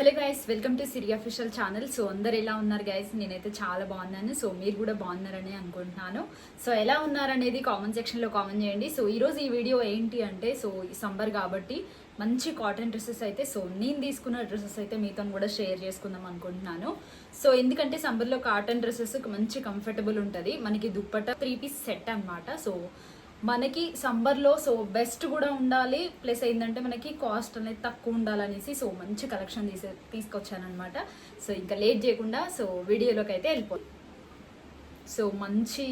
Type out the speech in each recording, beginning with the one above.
Hello guys, welcome to Siri official channel. So అందరు ఎలా ఉన్నారు గైస్? నేనైతే చాలా బాగున్నాను. సో మీరు కూడా బాగున్నారని అనుకుంటున్నాను. సో ఎలా ఉన్నారనేది కామెంట్ సెక్షన్లో కామెంట్ చేయండి. సో ఈరోజు ఈ వీడియో ఏంటి అంటే, సో ఈ సమ్మర్ కాబట్టి మంచి కాటన్ డ్రెస్సెస్ అయితే, సో నేను తీసుకున్న డ్రెస్సెస్ అయితే మీతో కూడా షేర్ చేసుకుందాం అనుకుంటున్నాను. సో ఎందుకంటే సమ్మర్లో కాటన్ డ్రెస్సెస్ మంచి కంఫర్టబుల్ ఉంటుంది. మనకి దుప్పట్ట 3 పీస్ సెట్ అనమాట. సో మనకి సమ్మర్లో సో బెస్ట్ కూడా ఉండాలి, ప్లస్ ఏంటంటే మనకి కాస్ట్ అనేది తక్కువ ఉండాలనేసి సో మంచి కలెక్షన్ తీసుకొచ్చానమాట. సో ఇంకా లేట్ చేయకుండా సో వీడియోలోకి అయితే వెళ్ళిపోయి. సో మంచి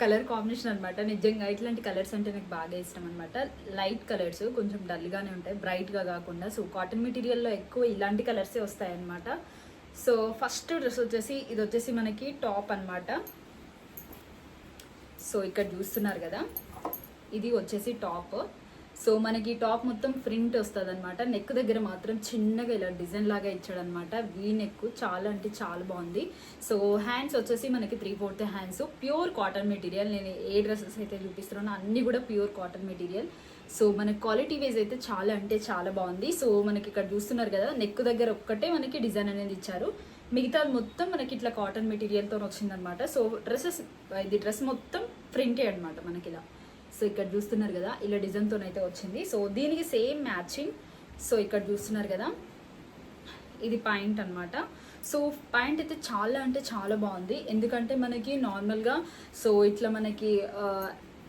కలర్ కాంబినేషన్ అనమాట. నిజంగా ఇట్లాంటి కలర్స్ అంటే నాకు బాగా ఇష్టం అనమాట. లైట్ కలర్స్ కొంచెం డల్గానే ఉంటాయి, బ్రైట్గా కాకుండా. సో కాటన్ మెటీరియల్లో ఎక్కువ ఇలాంటి కలర్సే వస్తాయన్నమాట. సో ఫస్ట్ డ్రెస్ వచ్చేసి ఇది వచ్చేసి మనకి టాప్ అనమాట. సో ఇక్కడ చూస్తున్నారు కదా, ఇది వచ్చేసి టాప్. సో మనకి టాప్ మొత్తం ప్రింట్ వస్తుంది అనమాట. నెక్ దగ్గర మాత్రం చిన్నగా ఇలా డిజైన్ లాగా ఇచ్చాడనమాట. వీ నెక్ చాలా అంటే చాలా బాగుంది. సో హ్యాండ్స్ వచ్చేసి మనకి 3/4 హ్యాండ్స్, ప్యూర్ కాటన్ మెటీరియల్. నేను ఏ డ్రెస్సెస్ అయితే చూపిస్తున్నానో అన్నీ కూడా ప్యూర్ కాటన్ మెటీరియల్. సో మనకి క్వాలిటీ వైజ్ అయితే చాలా అంటే చాలా బాగుంది. సో మనకి ఇక్కడ చూస్తున్నారు కదా, నెక్ దగ్గర ఒక్కటే మనకి డిజైన్ అనేది ఇచ్చారు. మిగతా మొత్తం మనకి ఇట్లా కాటన్ మెటీరియల్తో వచ్చిందనమాట. సో ఇది డ్రెస్ మొత్తం ప్రింటే అనమాట మనకి ఇలా. సో ఇక్కడ చూస్తున్నారు కదా, ఇలా డిజైన్తో అయితే వచ్చింది. సో దీనికి సేమ్ మ్యాచింగ్. సో ఇక్కడ చూస్తున్నారు కదా, ఇది పాయింట్ అనమాట. సో పాయింట్ అయితే చాలా అంటే చాలా బాగుంది. ఎందుకంటే మనకి నార్మల్గా సో ఇట్లా మనకి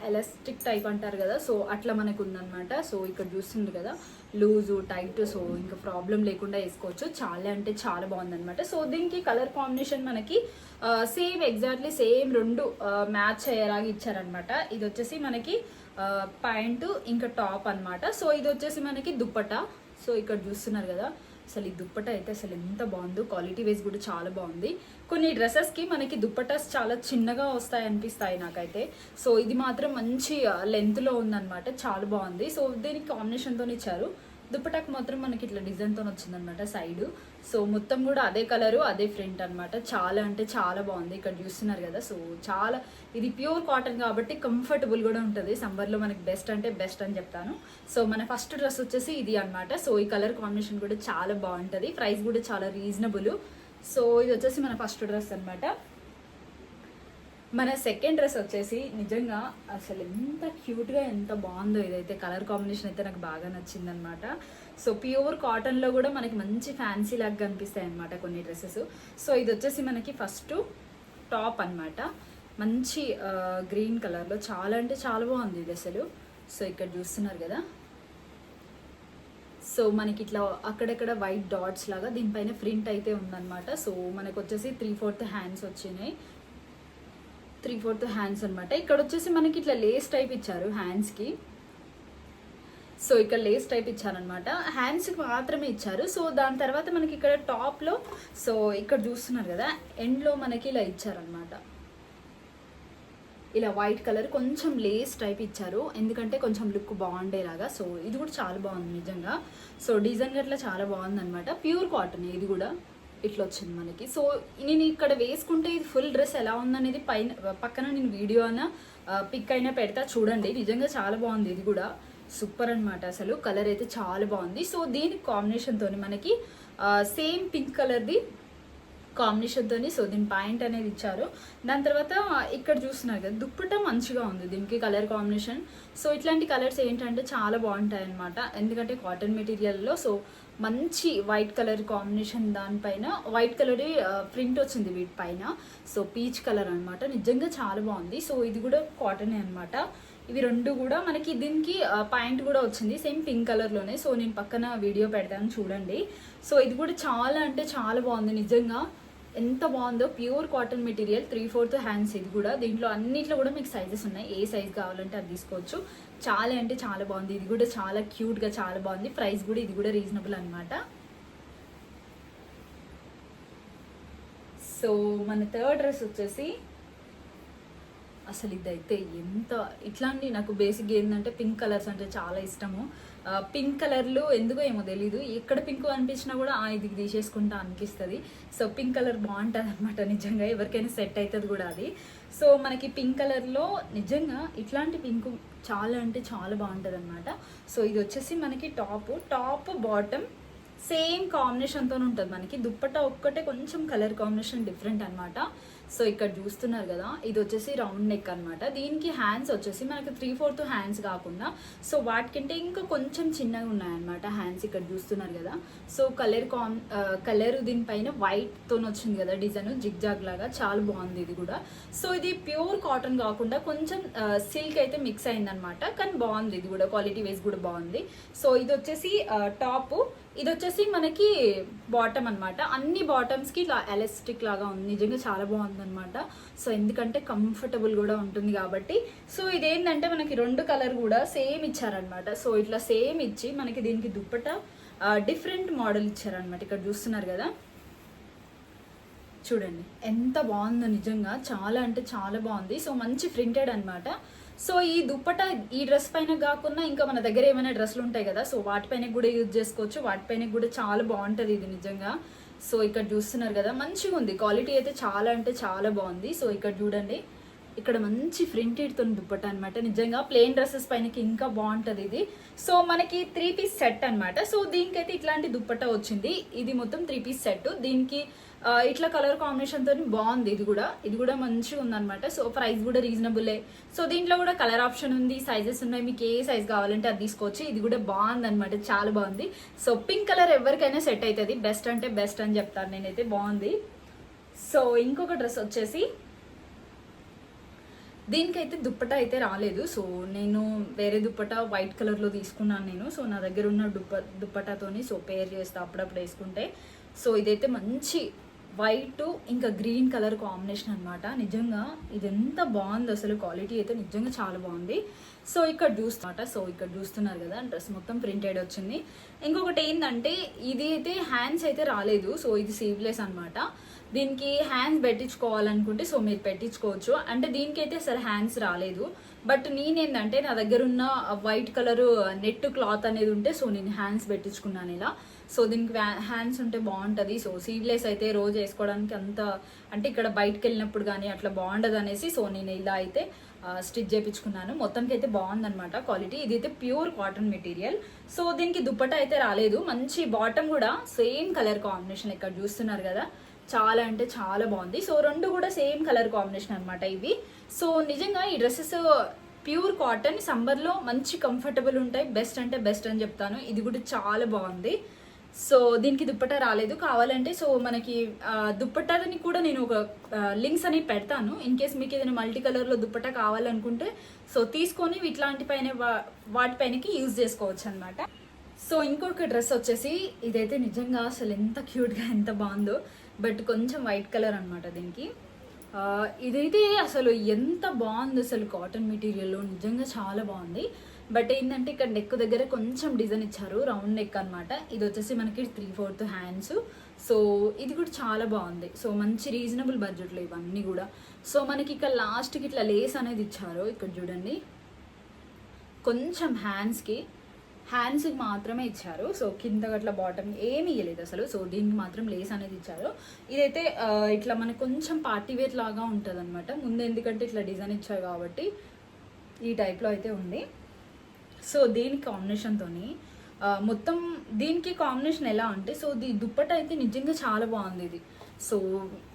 ఎలాస్టిక్ టైప్ అంటారు కదా, సో అట్లా మనకు ఉందన్నమాట. సో ఇక్కడ చూస్తుంది కదా, లూజు టైట్, సో ఇంకా ప్రాబ్లం లేకుండా వేసుకోవచ్చు. చాలా అంటే చాలా బాగుందన్నమాట. సో దీనికి కలర్ కాంబినేషన్ మనకి సేమ్ ఎగ్జాక్ట్లీ సేమ్ రెండు మ్యాచ్ అయ్యేలాగా ఇచ్చారనమాట. ఇది వచ్చేసి మనకి ప్యాంటు ఇంకా టాప్ అనమాట. సో ఇది వచ్చేసి మనకి దుప్పట. సో ఇక్కడ చూస్తున్నారు కదా, అసలు ఈ దుప్పట అయితే అసలు ఎంత బాగుందో, క్వాలిటీ వైజ్ కూడా చాలా బాగుంది. కొన్ని డ్రెస్సెస్కి మనకి దుప్పటాస్ చాలా చిన్నగా వస్తాయి అనిపిస్తాయి నాకైతే. సో ఇది మాత్రం మంచి లెంత్లో ఉందన్నమాట, చాలా బాగుంది. సో దీనికి కాంబినేషన్తో ఇచ్చారు. దుప్పటాకు మాత్రం మనకి ఇట్లా డిజైన్తో వచ్చిందనమాట సైడు. సో మొత్తం కూడా అదే కలరు అదే ప్రింట్ అనమాట. చాలా అంటే చాలా బాగుంది. ఇక్కడ చూస్తున్నారు కదా, సో చాలా ఇది ప్యూర్ కాటన్ కాబట్టి కంఫర్టబుల్ కూడా ఉంటుంది. సమ్మర్లో మనకి బెస్ట్ అంటే బెస్ట్ అని చెప్తాను. సో మన ఫస్ట్ డ్రెస్ వచ్చేసి ఇది అనమాట. సో ఈ కలర్ కాంబినేషన్ కూడా చాలా బాగుంటుంది, ప్రైస్ కూడా చాలా రీజనబుల్. సో ఇది వచ్చేసి మన ఫస్ట్ డ్రెస్ అనమాట. మన సెకండ్ డ్రెస్ వచ్చేసి నిజంగా అసలు ఎంత క్యూట్గా ఎంత బాగుందో. ఇదైతే కలర్ కాంబినేషన్ అయితే నాకు బాగా నచ్చిందనమాట. సో ప్యూర్ కాటన్లో కూడా మనకి మంచి ఫ్యాన్సీ లాగా కనిపిస్తాయి అనమాట కొన్ని డ్రెస్సెస్. సో ఇది వచ్చేసి మనకి ఫస్ట్ టాప్ అనమాట. మంచి గ్రీన్ కలర్లో చాలా అంటే చాలా బాగుంది ఇది అసలు. సో ఇక్కడ చూస్తున్నారు కదా, సో మనకి ఇట్లా అక్కడక్కడ వైట్ డాట్స్ లాగా దీనిపైన ప్రింట్ అయితే ఉందన్నమాట. సో మనకు వచ్చేసి 3/4 హ్యాండ్స్ వచ్చినాయి, 3/4 హ్యాండ్స్ అనమాట. ఇక్కడ వచ్చేసి మనకి ఇట్లా లేస్ టైప్ ఇచ్చారు హ్యాండ్స్కి. సో ఇక్కడ లేస్ టైప్ ఇచ్చారనమాట, హ్యాండ్స్కి మాత్రమే ఇచ్చారు. సో దాని తర్వాత మనకి ఇక్కడ టాప్లో సో ఇక్కడ చూస్తున్నారు కదా, ఎండ్లో మనకి ఇలా ఇచ్చారనమాట, ఇలా వైట్ కలర్ కొంచెం లేస్ టైప్ ఇచ్చారు, ఎందుకంటే కొంచెం లుక్ బాగుండేలాగా. సో ఇది కూడా చాలా బాగుంది నిజంగా. సో డిజైన్ గట్లా చాలా బాగుంది అనమాట. ప్యూర్ కాటన్ ఇది కూడా ఇట్లా వచ్చింది మనకి. సో నేను ఇక్కడ వేసుకుంటే ఇది ఫుల్ డ్రెస్ ఎలా ఉందనేది పక్కన నేను వీడియో అయినా పిక్ అయినా పెడతా, చూడండి. నిజంగా చాలా బాగుంది, ఇది కూడా సూపర్ అనమాట. అసలు కలర్ అయితే చాలా బాగుంది. సో దీని కాంబినేషన్తో మనకి సేమ్ పింక్ కలర్ది కాంబినేషన్తో సో దీని పాయింట్ అనేది ఇచ్చారు. దాని తర్వాత ఇక్కడ చూస్తున్నారు కదా, దుప్పట మంచిగా ఉంది దీనికి కలర్ కాంబినేషన్. సో ఇట్లాంటి కలర్స్ ఏంటంటే చాలా బాగుంటాయి అనమాట, ఎందుకంటే కాటన్ మెటీరియల్లో సో మంచి వైట్ కలర్ కాంబినేషన్, దానిపైన వైట్ కలర్ ప్రింట్ వచ్చింది వీటిపైన. సో పీచ్ కలర్ అనమాట, నిజంగా చాలా బాగుంది. సో ఇది కూడా కాటనే అనమాట. ఇవి రెండు కూడా మనకి దీనికి పాయింట్ కూడా వచ్చింది సేమ్ పింక్ కలర్లోనే. సో నేను పక్కన వీడియో పెడతాను చూడండి. సో ఇది కూడా చాలా అంటే చాలా బాగుంది నిజంగా, ఎంత బాగుందో. Pure cotton material, 3/4 hands. ఇది కూడా దీంట్లో అన్నిట్లో కూడా మీకు సైజెస్ ఉన్నాయి, ఏ సైజ్ కావాలంటే అది తీసుకోవచ్చు. చాలా అంటే చాలా బాగుంది. ఇది కూడా చాలా క్యూట్గా చాలా బాగుంది. ప్రైస్ కూడా ఇది కూడా రీజనబుల్ అనమాట. సో మన థర్డ్ డ్రెస్ వచ్చేసి అసలు ఇదైతే ఎంత ఇట్లాంటి నాకు బేసిక్గా ఏంటంటే పింక్ కలర్స్ అంటే చాలా ఇష్టము. పింక్ కలర్లు ఎందుకో ఏమో తెలీదు, ఎక్కడ పింక్ అనిపించినా కూడా ఇది తీసేసుకుంటా అనిపిస్తుంది. సో పింక్ కలర్ బాగుంటుంది అనమాట, నిజంగా ఎవరికైనా సెట్ అవుతుంది కూడా అది. సో మనకి పింక్ కలర్లో నిజంగా ఇట్లాంటి పింక్ చాలా అంటే చాలా బాగుంటుంది అనమాట. సో ఇది వచ్చేసి మనకి టాప్ బాటమ్ సేమ్ కాంబినేషన్తో ఉంటుంది. మనకి దుప్పట్టా ఒక్కటే కొంచెం కలర్ కాంబినేషన్ డిఫరెంట్ అనమాట. సో ఇక్కడ చూస్తున్నారు కదా, ఇది వచ్చేసి రౌండ్ నెక్ అనమాట. దీనికి హ్యాండ్స్ వచ్చేసి మనకి 3/4 హ్యాండ్స్ కాకుండా సో వాటికంటే ఇంకా కొంచెం చిన్నగా ఉన్నాయన్నమాట హ్యాండ్స్. ఇక్కడ చూస్తున్నారు కదా, సో కలర్ దీనిపైన వైట్తో వచ్చింది కదా డిజైన్, జిగ్జాగ్ లాగా చాలా బాగుంది ఇది కూడా. సో ఇది ప్యూర్ కాటన్ కాకుండా కొంచెం సిల్క్ అయితే మిక్స్ అయిందనమాట, కానీ బాగుంది ఇది కూడా, క్వాలిటీ వైజ్ కూడా బాగుంది. సో ఇది వచ్చేసి టాప్, ఇది వచ్చేసి మనకి బాటమ్ అనమాట. అన్ని బాటమ్స్కి ఇలా ఎలాస్టిక్ లాగా ఉంది, నిజంగా చాలా బాగుంది అనమాట. సో ఎందుకంటే కంఫర్టబుల్ కూడా ఉంటుంది కాబట్టి. సో ఇదేంటంటే మనకి 2 కలర్ కూడా సేమ్ ఇచ్చారనమాట. సో ఇట్లా సేమ్ ఇచ్చి మనకి దీనికి దుప్పట డిఫరెంట్ మోడల్ ఇచ్చారనమాట. ఇక్కడ చూస్తున్నారు కదా, చూడండి ఎంత బాగుందో, నిజంగా చాలా అంటే చాలా బాగుంది. సో మంచి ప్రింటెడ్ అనమాట. సో ఈ దుప్పట ఈ డ్రెస్ పైన కాకుండా ఇంకా మన దగ్గర ఏమైనా డ్రెస్సులు ఉంటాయి కదా, సో వాటిపైన కూడా యూజ్ చేసుకోవచ్చు, వాటిపైన కూడా చాలా బాగుంటుంది ఇది నిజంగా. సో ఇక్కడ చూస్తున్నారు కదా, మంచిగా ఉంది, క్వాలిటీ అయితే చాలా అంటే చాలా బాగుంది. సో ఇక్కడ చూడండి, ఇక్కడ మంచి ప్రింటెడ్తో దుప్పట అనమాట. నిజంగా ప్లెయిన్ డ్రెస్సెస్ పైనకి ఇంకా బాగుంటుంది ఇది. సో మనకి 3 పీస్ సెట్ అనమాట. సో దీనికైతే ఇట్లాంటి దుప్పట వచ్చింది, ఇది మొత్తం 3 పీస్ సెట్. దీనికి ఇట్లా కలర్ కాంబినేషన్తో బాగుంది ఇది కూడా మంచిగా ఉందన్నమాట. సో ప్రైస్ కూడా రీజనబులే. సో దీంట్లో కూడా కలర్ ఆప్షన్ ఉంది, సైజెస్ ఉన్నాయి, మీకు ఏ సైజ్ కావాలంటే అది తీసుకోవచ్చు. ఇది కూడా బాగుంది అనమాట, చాలా బాగుంది. సో పింక్ కలర్ ఎవరికైనా సెట్ అవుతుంది, బెస్ట్ అంటే బెస్ట్ అని చెప్తాను నేనైతే, బాగుంది. సో ఇంకొక డ్రెస్ వచ్చేసి దీనికైతే దుప్పట అయితే రాలేదు. సో నేను వేరే దుప్పట వైట్ కలర్లో తీసుకున్నాను నేను. సో నా దగ్గర ఉన్న దుప్పటాతోని సో పేర్ చేస్తా అప్పుడప్పుడు వేసుకుంటే. సో ఇదైతే మంచి వైట్ ఇంకా గ్రీన్ కలర్ కాంబినేషన్ అనమాట. నిజంగా ఇది ఎంత బాగుంది అసలు, క్వాలిటీ అయితే నిజంగా చాలా బాగుంది. సో ఇక్కడ చూస్తున్నారు కదా, డ్రెస్ మొత్తం ప్రింటెడ్ వచ్చింది. ఇంకొకటి ఏంటంటే ఇది అయితే హ్యాండ్స్ అయితే రాలేదు. సో ఇది సీవ్లెస్ అనమాట. దీనికి హ్యాండ్స్ పెట్టించుకోవాలనుకుంటే సో మీరు పెట్టించుకోవచ్చు. అంటే దీనికైతే అసలు హ్యాండ్స్ రాలేదు. బట్ నేనేంటంటే నా దగ్గర ఉన్న వైట్ కలర్ నెట్ క్లాత్ అనేది ఉంటే సో నేను హ్యాండ్స్ పెట్టించుకున్నాను ఇలా. సో దీనికి హ్యాండ్స్ ఉంటే బాగుంటుంది. సో సీవ్లెస్ అయితే రోజు వేసుకోవడానికి అంత అంటే ఇక్కడ బయటకు వెళ్ళినప్పుడు కానీ అట్లా బాగుండదు అనేసి సో నేను ఇలా అయితే స్టిచ్ చేయించుకున్నాను. మొత్తానికి అయితే బాగుందనమాట క్వాలిటీ. ఇది అయితే ప్యూర్ కాటన్ మెటీరియల్. సో దీనికి దుప్పట అయితే రాలేదు. మంచి బాటమ్ కూడా సేమ్ కలర్ కాంబినేషన్ ఇక్కడ చూస్తున్నారు కదా, చాలా అంటే చాలా బాగుంది. సో 2 కూడా సేమ్ కలర్ కాంబినేషన్ అనమాట ఇవి. సో నిజంగా ఈ డ్రెస్సెస్ ప్యూర్ కాటన్, సమ్మర్లో మంచి కంఫర్టబుల్ ఉంటాయి, బెస్ట్ అంటే బెస్ట్ అని చెప్తాను. ఇది కూడా చాలా బాగుంది. సో దీనికి దుప్పట రాలేదు, కావాలంటే సో మనకి దుప్పటాని కూడా నేను ఒక లింక్స్ అనేవి పెడతాను. ఇన్ కేస్ మీకు ఏదైనా మల్టీ కలర్లో దుప్పట కావాలనుకుంటే సో తీసుకొని ఇట్లాంటి వాటిపైనకి యూజ్ చేసుకోవచ్చు అనమాట. సో ఇంకొక డ్రెస్ వచ్చేసి ఇదైతే నిజంగా అసలు ఎంత క్యూట్గా ఎంత బాగుందో, బట్ కొంచెం వైట్ కలర్ అనమాట దీనికి. ఇదైతే అసలు ఎంత బాగుంది అసలు, కాటన్ మెటీరియల్లో నిజంగా చాలా బాగుంది. బట్ ఏంటంటే ఇక్కడ నెక్ దగ్గర కొంచెం డిజైన్ ఇచ్చారు, రౌండ్ నెక్ అనమాట. ఇది వచ్చేసి మనకి 3/4 హ్యాండ్స్. సో ఇది కూడా చాలా బాగుంది. సో మంచి రీజనబుల్ బడ్జెట్లో ఇవన్నీ కూడా. సో మనకి ఇక్కడ లాస్ట్కి ఇట్లా లేస్ అనేది ఇచ్చారు, ఇక్కడ చూడండి కొంచెం హ్యాండ్స్కి మాత్రమే ఇచ్చారు. సో కింద అట్లా బాటమ్ ఏమి ఇవ్వలేదు అసలు. సో దీనికి మాత్రం లేస్ అనేది ఇచ్చారు. ఇదైతే ఇట్లా మనకు కొంచెం పార్టీ వేర్ లాగా ఉంటుంది అనమాట. ముందు ఎందుకంటే ఇట్లా డిజైన్ ఇచ్చారు కాబట్టి ఈ టైప్లో అయితే ఉంది. సో దీని కాంబినేషన్తో మొత్తం దీనికి కాంబినేషన్ ఎలా అంటే సో దుప్పట అయితే నిజంగా చాలా బాగుంది ఇది. సో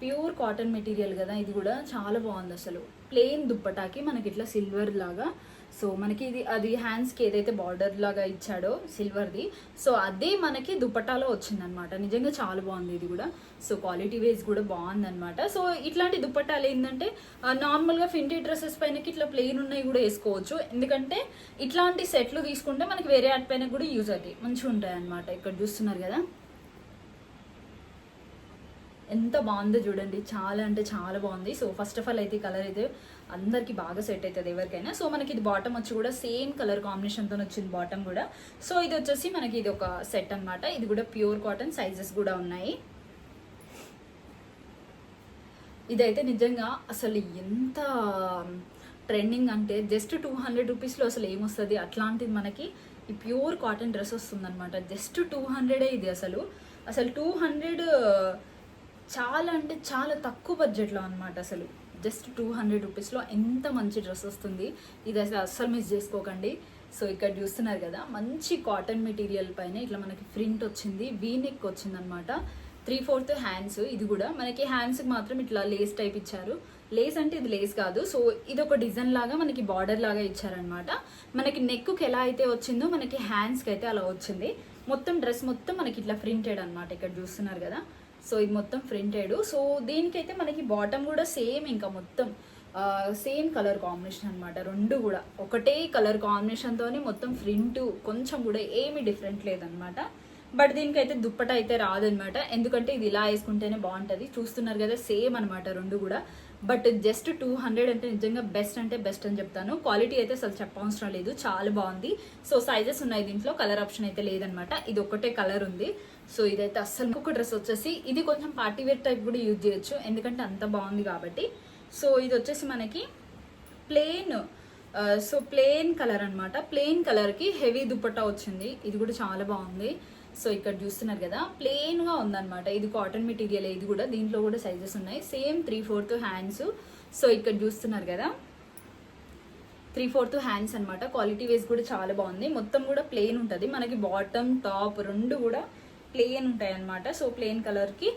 ప్యూర్ కాటన్ మెటీరియల్ కదా, ఇది కూడా చాలా బాగుంది అసలు. ప్లెయిన్ దుప్పటాకి మనకి ఇట్లా సిల్వర్ లాగా సో మనకి ఇది అది హ్యాండ్స్కి ఏదైతే బార్డర్ లాగా ఇచ్చాడో సిల్వర్ది సో అదే మనకి దుపట్టాలో వచ్చిందనమాట. నిజంగా చాలా బాగుంది ఇది కూడా. సో క్వాలిటీ వైజ్ కూడా బాగుందనమాట. సో ఇట్లాంటి దుపట్టాలు ఏంటంటే నార్మల్గా ఫింటీ డ్రెస్సెస్ పైనకి ఇట్లా ప్లెయిన్ ఉన్నాయి కూడా వేసుకోవచ్చు. ఎందుకంటే ఇట్లాంటి సెట్లు తీసుకుంటే మనకి వేరే వాటి పైన కూడా యూజ్ అవుతాయి, మంచిగా ఉంటాయి అనమాట. ఇక్కడ చూస్తున్నారు కదా ఎంత బాగుందో చూడండి, చాలా అంటే చాలా బాగుంది. సో ఫస్ట్ ఆఫ్ ఆల్ అయితే ఈ కలర్ అయితే అందరికి బాగా సెట్ అవుతుంది ఎవరికైనా. సో మనకి ఇది బాటమ్ వచ్చి కూడా సేమ్ కలర్ కాంబినేషన్తో వచ్చింది బాటమ్ కూడా. సో ఇది వచ్చేసి మనకి ఇది ఒక సెట్ అనమాట. ఇది కూడా ప్యూర్ కాటన్, సైజెస్ కూడా ఉన్నాయి. ఇదైతే నిజంగా అసలు ఎంత ట్రెండింగ్ అంటే జస్ట్ 200 రూపీస్లో అసలు ఏమొస్తుంది, అట్లాంటిది మనకి ఈ ప్యూర్ కాటన్ డ్రెస్ వస్తుంది అనమాట. జస్ట్ 200 ఇది అసలు 200 చాలా అంటే చాలా తక్కువ బడ్జెట్లో అనమాట. అసలు జస్ట్ 200 రూపీస్లో ఎంత మంచి డ్రెస్ వస్తుంది. ఇది అసలు మిస్ చేసుకోకండి. సో ఇక్కడ చూస్తున్నారు కదా, మంచి కాటన్ మెటీరియల్ పైన ఇట్లా మనకి ప్రింట్ వచ్చింది, వీ నెక్ వచ్చింది అనమాట. 3/4 హ్యాండ్స్. ఇది కూడా మనకి హ్యాండ్స్కి మాత్రం ఇట్లా లేస్ టైప్ ఇచ్చారు. లేస్ అంటే ఇది లేస్ కాదు, సో ఇది ఒక డిజైన్ లాగా మనకి బార్డర్ లాగా ఇచ్చారనమాట. మనకి నెక్కి ఎలా అయితే వచ్చిందో మనకి హ్యాండ్స్కి అయితే అలా వచ్చింది. మొత్తం డ్రెస్ మొత్తం మనకి ఇట్లా ప్రింటెడ్ అనమాట. ఇక్కడ చూస్తున్నారు కదా, సో ఇది మొత్తం ప్రింటెడ్. సో దీనికైతే మనకి బాటమ్ కూడా సేమ్, ఇంకా మొత్తం సేమ్ కలర్ కాంబినేషన్ అనమాట. రెండు కూడా ఒకటే కలర్ కాంబినేషన్తోనే మొత్తం ప్రింట్, కొంచెం కూడా ఏమీ డిఫరెంట్ లేదనమాట. బట్ దీనికైతే దుప్పట అయితే రాదనమాట, ఎందుకంటే ఇది ఇలా వేసుకుంటేనే బాగుంటుంది. చూస్తున్నారు కదా, సేమ్ అనమాట రెండు కూడా. బట్ జస్ట్ 200 అంటే నిజంగా బెస్ట్ అంటే బెస్ట్ అని చెప్తాను. క్వాలిటీ అయితే అసలు చెప్పవసరం లేదు, చాలా బాగుంది. సో సైజెస్ ఉన్నాయి దీంట్లో, కలర్ ఆప్షన్ అయితే లేదనమాట. ఇది ఒకటే కలర్ ఉంది. సో ఇదైతే అస్సలు. ఇంకొక డ్రెస్ వచ్చేసి ఇది కొంచెం పార్టీవేర్ టైప్ కూడా యూజ్ చేయొచ్చు, ఎందుకంటే అంత బాగుంది కాబట్టి. సో ఇది వచ్చేసి మనకి ప్లెయిన్, సో ప్లెయిన్ కలర్ అనమాట. ప్లెయిన్ కలర్కి హెవీ దుప్పట్టా వచ్చింది. ఇది కూడా చాలా బాగుంది. సో ఇక్కడ చూస్తున్నారు కదా, ప్లెయిన్గా ఉందన్నమాట. ఇది కాటన్ మెటీరియల్. ఇది కూడా దీంట్లో కూడా సైజెస్ ఉన్నాయి. Same 3/4 hands. సో ఇక్కడ చూస్తున్నారు కదా, 3/4 హ్యాండ్స్ అనమాట. క్వాలిటీ వైజ్ కూడా చాలా బాగుంది. మొత్తం కూడా ప్లెయిన్ ఉంటుంది మనకి. బాటమ్ టాప్ రెండు కూడా ప్లెయిన్ ఉంటాయి అనమాట. సో ప్లెయిన్ కలర్కి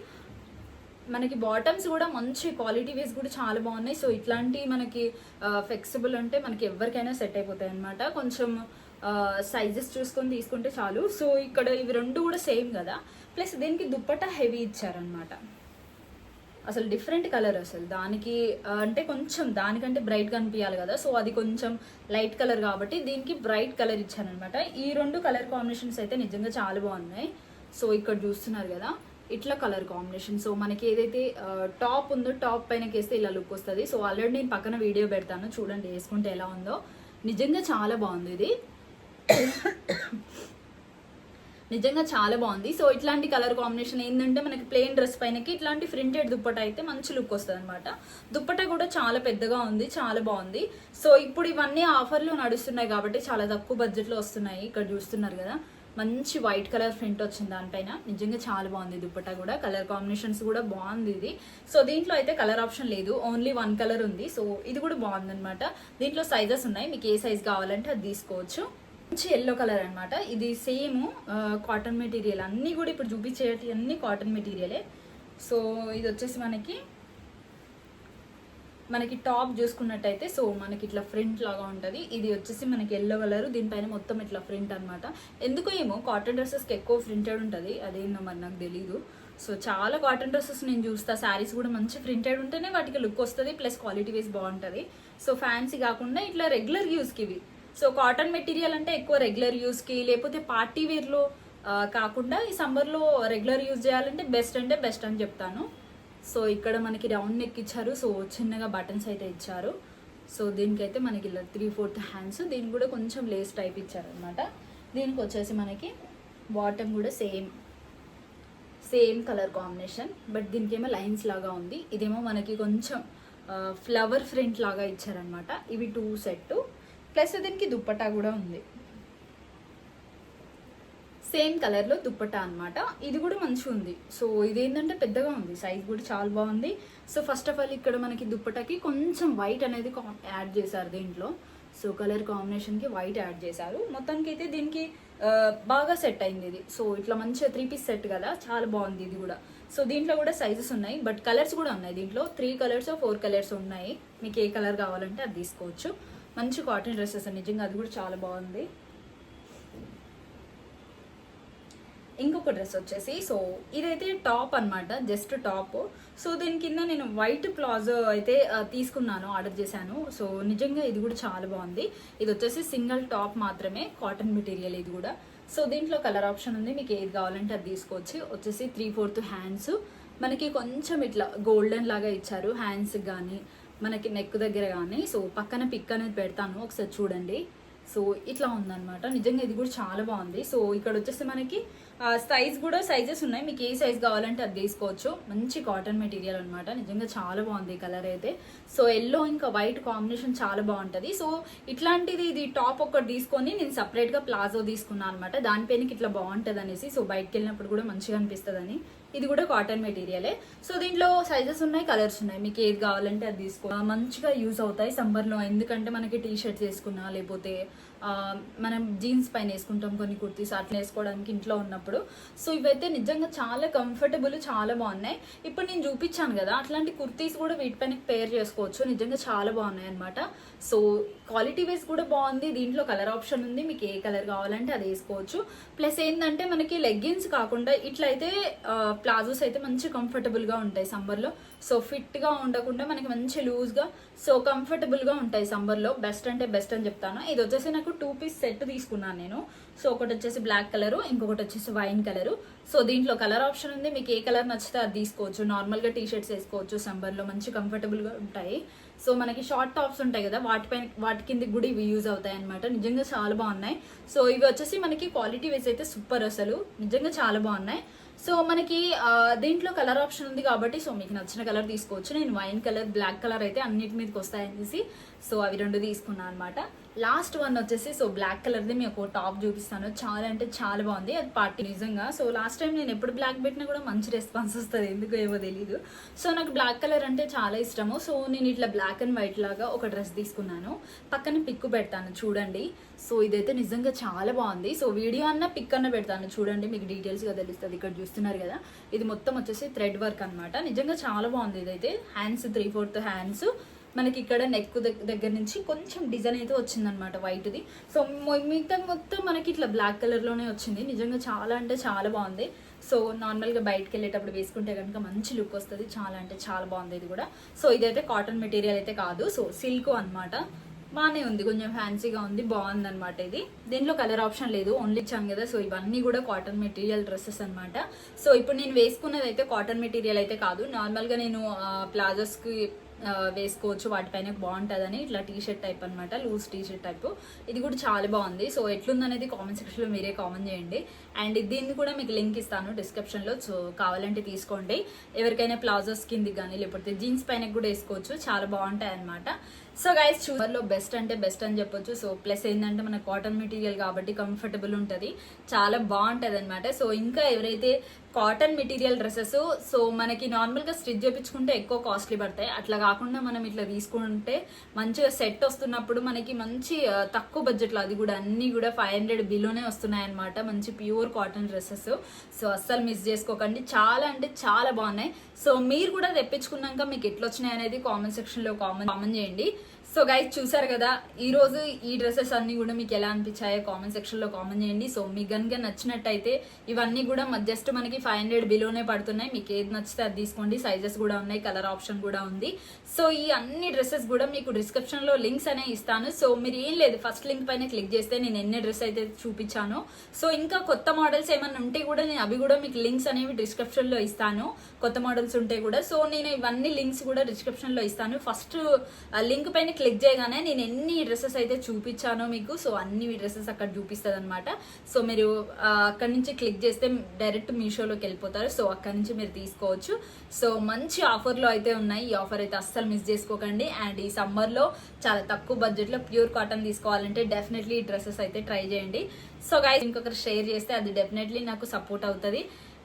మనకి బాటమ్స్ కూడా మంచి క్వాలిటీ వైజ్ కూడా చాలా బాగున్నాయి. సో ఇట్లాంటి మనకి ఫ్లెక్సిబుల్ అంటే మనకి ఎవరికైనా సెట్ అయిపోతాయి అనమాట. కొంచెం సైజెస్ చూసుకొని తీసుకుంటే చాలు. సో ఇక్కడ ఇవి రెండు కూడా సేమ్ కదా, ప్లస్ దీనికి దుప్పట్టా హెవీ ఇచ్చారనమాట. అసలు డిఫరెంట్ కలర్ అసలు దానికి, అంటే కొంచెం దానికంటే బ్రైట్ కనిపించాలి కదా, సో అది కొంచెం లైట్ కలర్ కాబట్టి దీనికి బ్రైట్ కలర్ ఇచ్చారనమాట. ఈ రెండు కలర్ కాంబినేషన్స్ అయితే నిజంగా చాలా బాగున్నాయి. సో ఇక్కడ చూస్తున్నారు కదా, ఇట్లా కలర్ కాంబినేషన్. సో మనకి ఏదైతే టాప్ ఉందో టాప్ పైనకి వేస్తే ఇలా లుక్ వస్తుంది. సో ఆల్రెడీ నేను పక్కన వీడియో పెడతాను, చూడండి వేసుకుంటే ఎలా ఉందో. నిజంగా చాలా బాగుంది ఇది, నిజంగా చాలా బాగుంది. సో ఇట్లాంటి కలర్ కాంబినేషన్ ఏంటంటే మనకి ప్లెయిన్ డ్రెస్ పైనకి ఇట్లాంటి ప్రింటెడ్ దుప్పట అయితే మంచి లుక్ వస్తుంది అనమాట. దుప్పట కూడా చాలా పెద్దగా ఉంది, చాలా బాగుంది. సో ఇప్పుడు ఇవన్నీ ఆఫర్లు నడుస్తున్నాయి కాబట్టి చాలా తక్కువ బడ్జెట్లో వస్తున్నాయి. ఇక్కడ చూస్తున్నారు కదా, మంచి వైట్ కలర్ ప్రింట్ వచ్చింది దానిపైన. నిజంగా చాలా బాగుంది దుప్పట కూడా. కలర్ కాంబినేషన్స్ కూడా బాగుంది ఇది. సో దీంట్లో అయితే కలర్ ఆప్షన్ లేదు, ఓన్లీ 1 కలర్ ఉంది. సో ఇది కూడా బాగుంది అనమాట. దీంట్లో సైజెస్ ఉన్నాయి, మీకు ఏ సైజ్ కావాలంటే అది తీసుకోవచ్చు. మంచి ఎల్లో కలర్ అనమాట. ఇది సేమ్ కాటన్ మెటీరియల్. అన్నీ కూడా ఇప్పుడు చూపించేటి అన్ని కాటన్ మెటీరియలే. సో ఇది వచ్చేసి మనకి టాప్ చూసుకున్నట్టయితే సో మనకి ఇట్లా ఫ్రంట్ లాగా ఉంటుంది. ఇది వచ్చేసి మనకి ఎల్లో కలర్, దీనిపైన మొత్తం ఇట్లా ఫ్రంట్ అనమాట. ఎందుకో ఏమో కాటన్ డ్రెస్సెస్కి ఎక్కువ ప్రింటెడ్ ఉంటుంది, అదేందో మరి నాకు తెలీదు. సో చాలా కాటన్ డ్రెస్సెస్ నేను చూస్తా, శారీస్ కూడా మంచి ప్రింటెడ్ ఉంటేనే వాటికి లుక్ వస్తుంది, ప్లస్ క్వాలిటీ వైజ్ బాగుంటుంది. సో ఫ్యాన్సీ కాకుండా ఇట్లా రెగ్యులర్ యూస్కి ఇవి. సో కాటన్ మెటీరియల్ అంటే ఎక్కువ రెగ్యులర్ యూస్కి, లేకపోతే పార్టీ వేర్లో కాకుండా ఈ సమ్మర్లో రెగ్యులర్ యూజ్ చేయాలంటే బెస్ట్ అంటే బెస్ట్ అని చెప్తాను. సో ఇక్కడ మనకి రౌండ్ నెక్ ఇచ్చారు, సో చిన్నగా బటన్స్ అయితే ఇచ్చారు. సో దీనికైతే మనకి ఇలా 3/4 హ్యాండ్స్. దీనికి కూడా కొంచెం లేస్ టైప్ ఇచ్చారనమాట. దీనికి వచ్చేసి మనకి బాటమ్ కూడా సేమ్ కలర్ కాంబినేషన్, బట్ దీనికి ఏమో లైన్స్ లాగా ఉంది. ఇదేమో మనకి కొంచెం ఫ్లవర్ ఫ్రంట్ లాగా ఇచ్చారనమాట. ఇవి 2 సెట్, ప్లస్ దీనికి దుప్పట్టా కూడా ఉంది, సేమ్ కలర్లో దుప్పట్టా అనమాట. ఇది కూడా మంచిగా ఉంది. సో ఇదేంటంటే పెద్దగా ఉంది, సైజ్ కూడా చాలా బాగుంది. సో ఫస్ట్ ఆఫ్ ఆల్ ఇక్కడ మనకి దుప్పటాకి కొంచెం వైట్ అనేది యాడ్ చేశారు దీంట్లో. సో కలర్ కాంబినేషన్కి వైట్ యాడ్ చేశారు. మొత్తానికి అయితే దీనికి బాగా సెట్ అయింది ఇది. సో ఇట్లా మంచిగా 3 పీస్ సెట్ కదా, చాలా బాగుంది ఇది కూడా. సో దీంట్లో కూడా సైజెస్ ఉన్నాయి, బట్ కలర్స్ కూడా ఉన్నాయి. దీంట్లో 3 కలర్స్ 4 కలర్స్ ఉన్నాయి. మీకు ఏ కలర్ కావాలంటే అది తీసుకోవచ్చు. మంచి కాటన్ డ్రెస్సెస్ నిజంగా, అది కూడా చాలా బాగుంది. ఇంకొక డ్రెస్ వచ్చేసి, సో ఇదైతే టాప్ అనమాట, జస్ట్ టాప్. సో దీని కింద నేను వైట్ ప్లాజో అయితే తీసుకున్నాను, ఆర్డర్ చేశాను. సో నిజంగా ఇది కూడా చాలా బాగుంది. ఇది వచ్చేసి సింగిల్ టాప్ మాత్రమే, కాటన్ మెటీరియల్ ఇది కూడా. సో దీంట్లో కలర్ ఆప్షన్ ఉంది, మీకు ఏది కావాలంటే అది తీసుకోవచ్చు. వచ్చేసి 3/4 హ్యాండ్స్. మనకి కొంచెం ఇట్లా గోల్డెన్ లాగా ఇచ్చారు హ్యాండ్స్కి కానీ మనకి నెక్ దగ్గర కానీ. సో పక్కన పిక్ అనేది పెడతాను, ఒకసారి చూడండి. సో ఇట్లా ఉందన్నమాట. నిజంగా ఇది కూడా చాలా బాగుంది. సో ఇక్కడ వచ్చేసి మనకి సైజెస్ ఉన్నాయి, మీకు ఏ సైజ్ కావాలంటే అది తీసుకోవచ్చు. మంచి కాటన్ మెటీరియల్ అనమాట. నిజంగా చాలా బాగుంది కలర్ అయితే. సో ఎల్లో ఇంకా వైట్ కాంబినేషన్ చాలా బాగుంటుంది. సో ఇట్లాంటిది ఇది టాప్ ఒకటి తీసుకొని నేను సపరేట్గా ప్లాజో తీసుకున్నాను అనమాట. దానిపైనకి ఇట్లా బాగుంటుంది అనేసి. సో బయటకు వెళ్ళినప్పుడు కూడా మంచిగా అనిపిస్తుందని. ఇది కూడా కాటన్ మెటీరియలే. సో దీంట్లో సైజెస్ ఉన్నాయి, కలర్స్ ఉన్నాయి, మీకు ఏది కావాలంటే అది తీసుకో. మంచిగా యూజ్ అవుతాయి సమ్మర్లో, ఎందుకంటే మనకి టీ షర్ట్స్ వేసుకున్నా లేకపోతే మనం జీన్స్ పైన వేసుకుంటాం కొన్ని కుర్తీస్ అట్లా వేసుకోవడానికి ఇంట్లో ఉన్నప్పుడు. సో ఇవైతే నిజంగా చాలా కంఫర్టబుల్, చాలా బాగున్నాయి. ఇప్పుడు నేను చూపించాను కదా అట్లాంటి కుర్తీస్ కూడా వీటిపైన పేర్ చేసుకోవచ్చు. నిజంగా చాలా బాగున్నాయి అనమాట. సో క్వాలిటీ వైజ్ కూడా బాగుంది. దీంట్లో కలర్ ఆప్షన్ ఉంది, మీకు ఏ కలర్ కావాలంటే అది వేసుకోవచ్చు. ప్లస్ ఏంటంటే మనకి లెగ్గిన్స్ కాకుండా ఇట్లయితే ప్లాజోస్ అయితే మంచి కంఫర్టబుల్గా ఉంటాయి సమ్మర్లో. సో ఫిట్గా ఉండకుండా మనకి మంచి లూజ్గా, సో కంఫర్టబుల్గా ఉంటాయి సమ్మర్లో. బెస్ట్ అంటే బెస్ట్ అని చెప్తాను. ఇది వచ్చేసి నాకు 2 పీస్ సెట్ తీసుకున్నాను నేను. సో ఒకటి వచ్చేసి బ్లాక్ కలరు, ఇంకొకటి వచ్చేసి వైన్ కలరు. సో దీంట్లో కలర్ ఆప్షన్ ఉంది, మీకు ఏ కలర్ నచ్చితే అది తీసుకోవచ్చు. నార్మల్గా టీ షర్ట్స్ వేసుకోవచ్చు సమ్మర్లో, మంచి కంఫర్టబుల్గా ఉంటాయి. సో మనకి షార్ట్ టాప్స్ ఉంటాయి కదా వాటి కింద కూడా ఇవి యూజ్ అవుతాయి అనమాట. నిజంగా చాలా బాగున్నాయి. సో ఇవి వచ్చేసి మనకి క్వాలిటీ వైజ్ అయితే సూపర్, అసలు నిజంగా చాలా బాగున్నాయి. సో మనకి దీంట్లో కలర్ ఆప్షన్ ఉంది కాబట్టి సో మీకు నచ్చిన కలర్ తీసుకోవచ్చు. నేను వైన్ కలర్, బ్లాక్ కలర్ అయితే అన్నిటి మీదకి వస్తాయనేసి సో అవి 2 తీసుకున్నాను అనమాట. లాస్ట్ వన్ వచ్చేసి సో బ్లాక్ కలర్ది మీకు టాప్ చూపిస్తాను. చాలా అంటే చాలా బాగుంది, అది పార్టీ నిజంగా. సో లాస్ట్ టైం నేను ఎప్పుడు బ్లాక్ పెట్టినా కూడా మంచి రెస్పాన్స్ వస్తుంది, ఎందుకు ఏమో తెలీదు. సో నాకు బ్లాక్ కలర్ అంటే చాలా ఇష్టము. సో నేను ఇట్లా బ్లాక్ అండ్ వైట్ లాగా ఒక డ్రెస్ తీసుకున్నాను, పక్కన పిక్ పెడతాను చూడండి. సో ఇదైతే నిజంగా చాలా బాగుంది. సో వీడియో అన్న పిక్ అన్న పెడతాను చూడండి, మీకు డీటెయిల్స్గా తెలుస్తుంది. ఇక్కడ చూస్తున్నారు కదా, ఇది మొత్తం వచ్చేసి థ్రెడ్ వర్క్ అనమాట. నిజంగా చాలా బాగుంది. ఇదైతే హ్యాండ్స్ 3/4 హ్యాండ్స్, మనకి ఇక్కడ నెక్ దగ్గర నుంచి కొంచెం డిజైన్ అయితే వచ్చిందనమాట వైట్ది. సో మిగతా మొత్తం మనకి ఇట్లా బ్లాక్ కలర్లోనే వచ్చింది. నిజంగా చాలా అంటే చాలా బాగుంది. సో నార్మల్గా బయటకు వెళ్ళేటప్పుడు వేసుకుంటే కనుక మంచి లుక్ వస్తుంది. చాలా అంటే చాలా బాగుంది ఇది కూడా. సో ఇదైతే కాటన్ మెటీరియల్ అయితే కాదు, సో సిల్క్ అనమాట. బాగానే ఉంది, కొంచెం ఫ్యాన్సీగా ఉంది, బాగుంది అనమాట. ఇది దీంట్లో కలర్ ఆప్షన్ లేదు, ఓన్లీ ఇచ్చాను కదా. సో ఇవన్నీ కూడా కాటన్ మెటీరియల్ డ్రెస్సెస్ అనమాట. సో ఇప్పుడు నేను వేసుకున్నది అయితే కాటన్ మెటీరియల్ అయితే కాదు, నార్మల్గా నేను ప్లాజోస్కి వేసుకోవచ్చు, వాటిపైన బాగుంటుందని ఇట్లా టీ షర్ట్ టైప్ అనమాట, లూజ్ టీ షర్ట్ టైప్. ఇది కూడా చాలా బాగుంది. సో ఎట్లుందనేది కామెంట్ సెక్షన్లో మీరే కామెంట్ చేయండి. అండ్ దీన్ని కూడా మీకు లింక్ ఇస్తాను డిస్క్రిప్షన్లో, సో కావాలంటే తీసుకోండి. ఎవరికైనా ప్లాజోస్ కింది కానీ లేకపోతే జీన్స్ పైన కూడా వేసుకోవచ్చు, చాలా బాగుంటాయి అనమాట. సో గైస్ చూవర్లో బెస్ట్ అంటే బెస్ట్ అని చెప్పొచ్చు. సో ప్లస్ ఏంటంటే మన కాటన్ మెటీరియల్ కాబట్టి కంఫర్టబుల్ ఉంటుంది, చాలా బాగుంటుంది అనమాట. సో ఇంకా ఎవరైతే కాటన్ మెటీరియల్ డ్రెస్సెస్ సో మనకి నార్మల్గా స్టిచ్ చేయించుకుంటే ఎక్కువ కాస్ట్లీ పడతాయి, అట్లా కాకుండా మనం ఇట్లా తీసుకుంటే మంచిగా సెట్ వస్తున్నప్పుడు మనకి మంచి తక్కువ బడ్జెట్లో, అది కూడా అన్నీ కూడా 500 బిలోనే వస్తున్నాయి అనమాట, మంచి ప్యూర్ కాటన్ డ్రెస్సెస్. సో అస్సలు మిస్ చేసుకోకండి, చాలా అంటే చాలా బాగున్నాయి. సో మీరు కూడా తెప్పించుకున్నాక మీకు ఎట్లా వచ్చినాయి అనేది కామెంట్ సెక్షన్లో కామెంట్ చేయండి. సో గైస్ చూసారు కదా, ఈరోజు ఈ డ్రెస్సెస్ అన్నీ కూడా మీకు ఎలా అనిపించాయో కామెంట్ సెక్షన్లో కామెంట్ చేయండి. సో మీకు కనుక నచ్చినట్టయితే ఇవన్నీ కూడా జస్ట్ మనకి 500 బిలోనే పడుతున్నాయి. మీకు ఏది నచ్చితే అది తీసుకోండి, సైజెస్ కూడా ఉన్నాయి, కలర్ ఆప్షన్ కూడా ఉంది. సో ఈ అన్ని డ్రెస్సెస్ కూడా మీకు డిస్క్రిప్షన్లో లింక్స్ అనేవి ఇస్తాను. సో మీరు ఏం లేదు, ఫస్ట్ లింక్ పైన క్లిక్ చేస్తే నేను ఎన్ని డ్రెస్ అయితే చూపించాను, సో ఇంకా కొత్త మోడల్స్ ఏమైనా ఉంటే కూడా నేను అవి కూడా మీకు లింక్స్ అనేవి డిస్క్రిప్షన్లో ఇస్తాను, కొత్త మోడల్స్ ఉంటే కూడా. సో నేను ఇవన్నీ లింక్స్ కూడా డిస్క్రిప్షన్లో ఇస్తాను. ఫస్ట్ లింక్ పైన క్లిక్ చేయగానే నేను ఎన్ని డ్రెస్సెస్ అయితే చూపించానో మీకు, సో అన్ని డ్రెస్సెస్ అక్కడ చూపిస్తుంది అనమాట. సో మీరు అక్కడి నుంచి క్లిక్ చేస్తే డైరెక్ట్ మీషోలోకి వెళ్ళిపోతారు. సో అక్కడి నుంచి మీరు తీసుకోవచ్చు. సో మంచి ఆఫర్లో అయితే ఉన్నాయి, ఈ ఆఫర్ అయితే అస్సలు మిస్ చేసుకోకండి. అండ్ ఈ సమ్మర్లో చాలా తక్కువ బడ్జెట్లో ప్యూర్ కాటన్ తీసుకోవాలంటే డెఫినెట్లీ ఈ డ్రెస్సెస్ అయితే ట్రై చేయండి. సో గైస్ ఇంకొకరు షేర్ చేస్తే అది డెఫినెట్లీ నాకు సపోర్ట్ అవుతుంది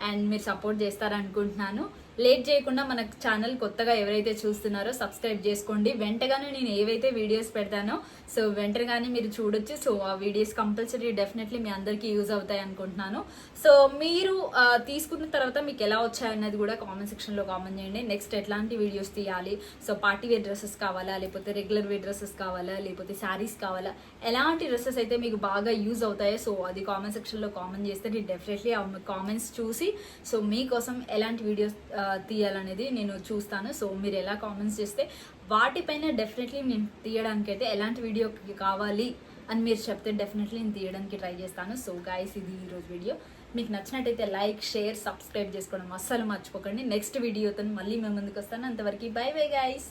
అండ్ మీరు సపోర్ట్ చేస్తారనుకుంటున్నాను. లేట్ చేయకుండా మన ఛానల్ కొత్తగా ఎవరైతే చూస్తున్నారో సబ్స్క్రైబ్ చేసుకోండి. వెంటగానే నేను ఏవైతే వీడియోస్ పెడతానో సో వెంటగానే మీరు చూడొచ్చు. సో ఆ వీడియోస్ కంపల్సరీ డెఫినెట్లీ మీ అందరికీ యూజ్ అవుతాయి అనుకుంటున్నాను. సో మీరు తీసుకున్న తర్వాత మీకు ఎలా వచ్చాయన్నది కూడా కామెంట్ సెక్షన్లో కామెంట్ చేయండి. నెక్స్ట్ ఎట్లాంటి వీడియోస్ తీయాలి, సో పార్టీ వేర్ డ్రెస్సెస్ కావాలా, లేకపోతే రెగ్యులర్ వేర్ డ్రెస్సెస్ కావాలా, లేకపోతే శారీస్ కావాలా, ఎలాంటి డ్రెస్సెస్ అయితే మీకు బాగా యూజ్ అవుతాయో సో అది కామెంట్ సెక్షన్లో కామెంట్ చేస్తే నేను డెఫినెట్లీ ఆ కామెంట్స్ చూసి సో మీకోసం ఎలాంటి వీడియోస్ తీయాలనేది నేను చూస్తాను. సో మీరు ఎలా కామెంట్స్ చేస్తే వాటిపైన డెఫినెట్లీ నేను తీయడానికి అయితే ఎలాంటి వీడియో కావాలి అని మీరు చెప్తే డెఫినెట్లీ నేను తీయడానికి ట్రై చేస్తాను. సో గైస్ ఇది ఈరోజు వీడియో. మీకు నచ్చినట్టయితే లైక్, షేర్, సబ్స్క్రైబ్ చేసుకోవడం అస్సలు మర్చిపోకండి. నెక్స్ట్ వీడియోతో మళ్ళీ మేము ముందుకు వస్తాను. అంతవరకు బై బై గైస్.